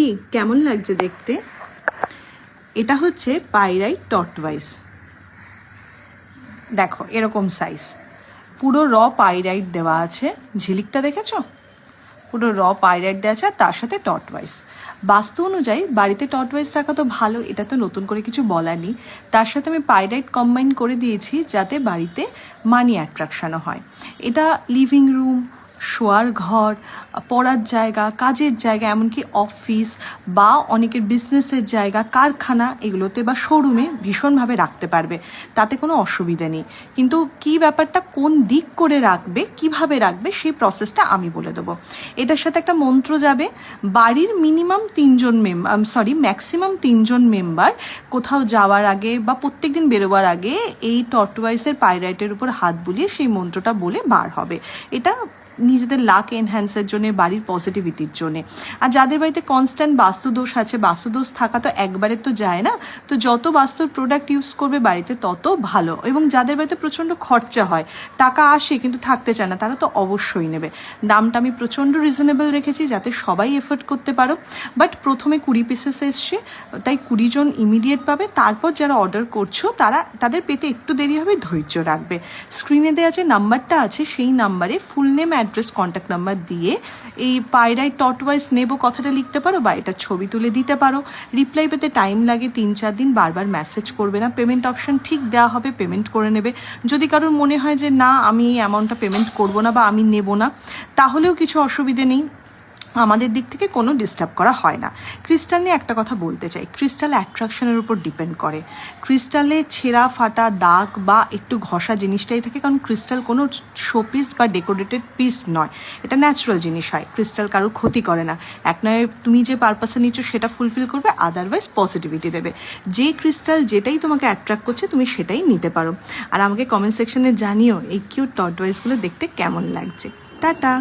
কি কেমন লাগছে দেখতে? এটা হচ্ছে পাইরাইট টর্টওয়াইজ। দেখো এরকম সাইজ, পুরো র পাইরাইট দেওয়া আছে। ঝিলিকটা দেখেছো? পুরো র পাইরাইট দেওয়া আছে, আর তার সাথে টর্টওয়াইজ। বাস্তু অনুযায়ী বাড়িতে টর্টওয়াইজ রাখা তো ভালো, এটা তো নতুন করে কিছু বলার নেই। তার সাথে আমি পাইরাইট কম্বাইন করে দিয়েছি যাতে বাড়িতে মানি অ্যাট্রাকশানও হয়। এটা লিভিং রুম, শোয়ার ঘর, পড়ার জায়গা, কাজের জায়গা, এমনকি অফিস বা অনেকের বিজনেসের জায়গা, কারখানা, এগুলোতে বা শোরুমে ভীষণভাবে রাখতে পারবে, তাতে কোনো অসুবিধা নেই। কিন্তু কি ব্যাপারটা কোন দিক করে রাখবে, কিভাবে রাখবে, সেই প্রসেসটা আমি বলে দেবো। এটার সাথে একটা মন্ত্র যাবে। বাড়ির মিনিমাম ম্যাক্সিমাম 3জন মেম্বার কোথাও যাওয়ার আগে বা প্রত্যেক দিন বেরোবার আগে এই টর্টওয়াইজের পাইরাইটের উপর হাত বুলিয়ে সেই মন্ত্রটা বলে বার হবে। এটা নিজেদের লাক এনহ্যান্সের জন্য, বাড়ির পজিটিভিটির জন্যে। আর যাদের বাড়িতে কনস্ট্যান্ট বাস্তুদোষ আছে, বাস্তুদোষ থাকা তো একবারে তো যায় না, তো যত বাস্তুর প্রোডাক্ট ইউজ করবে বাড়িতে তত ভালো। এবং যাদের বাড়িতে প্রচণ্ড খরচা হয়, টাকা আসে কিন্তু থাকতে চায় না, তারা তো অবশ্যই নেবে। দামটা আমি প্রচণ্ড রিজনেবল রেখেছি যাতে সবাই এফোর্ড করতে পারো। বাট প্রথমে 20 পিসেস এসছে, তাই 20 জন ইমিডিয়েট পাবে। তারপর যারা অর্ডার করছো তাদের পেতে একটু দেরি হবে, ধৈর্য রাখবে। স্ক্রিনে দেওয়া যে নাম্বারটা আছে সেই নাম্বারে full name, address, contact number দিয়ে এই পাইরাইট টর্টওয়াইজ নেব কথাটা লিখতে পারো বা এটা ছবি তুলে দিতে পারো। রিপ্লাই পেতে টাইম লাগে 3-4 দিন, বারবার মেসেজ করবে না। পেমেন্ট অপশন ঠিক দেওয়া হবে, পেমেন্ট করে নেবে। যদি কারোর মনে হয় যে না আমি এই অ্যামাউন্টটা পেমেন্ট করবো না বা আমি নেব না, তাহলেও কিছু অসুবিধে নেই, আমাদের দিক থেকে কোনো ডিস্টার্ব করা হয় না। ক্রিস্টাল নিয়ে একটা কথা বলতে চাই, ক্রিস্টাল অ্যাট্রাকশনের উপর ডিপেন্ড করে। ক্রিস্টালে ছেঁড়া ফাটা দাগ বা একটু ঘষা জিনিসটাই থাকে, কারণ ক্রিস্টাল কোনো শোপিস বা ডেকোরেটেড পিস নয়, এটা ন্যাচারাল জিনিস হয়। ক্রিস্টাল কারোর ক্ষতি করে না, এক নয় তুমি যে পারপাসে নিচ্ছ সেটা ফুলফিল করবে, আদারওয়াইজ পজিটিভিটি দেবে। যে ক্রিস্টাল যেটাই তোমাকে অ্যাট্রাক্ট করছে তুমি সেটাই নিতে পারো। আর আমাকে কমেন্ট সেকশনে জানিও এই কিউট টর্টওয়াইজগুলো দেখতে কেমন লাগছে। টাটা।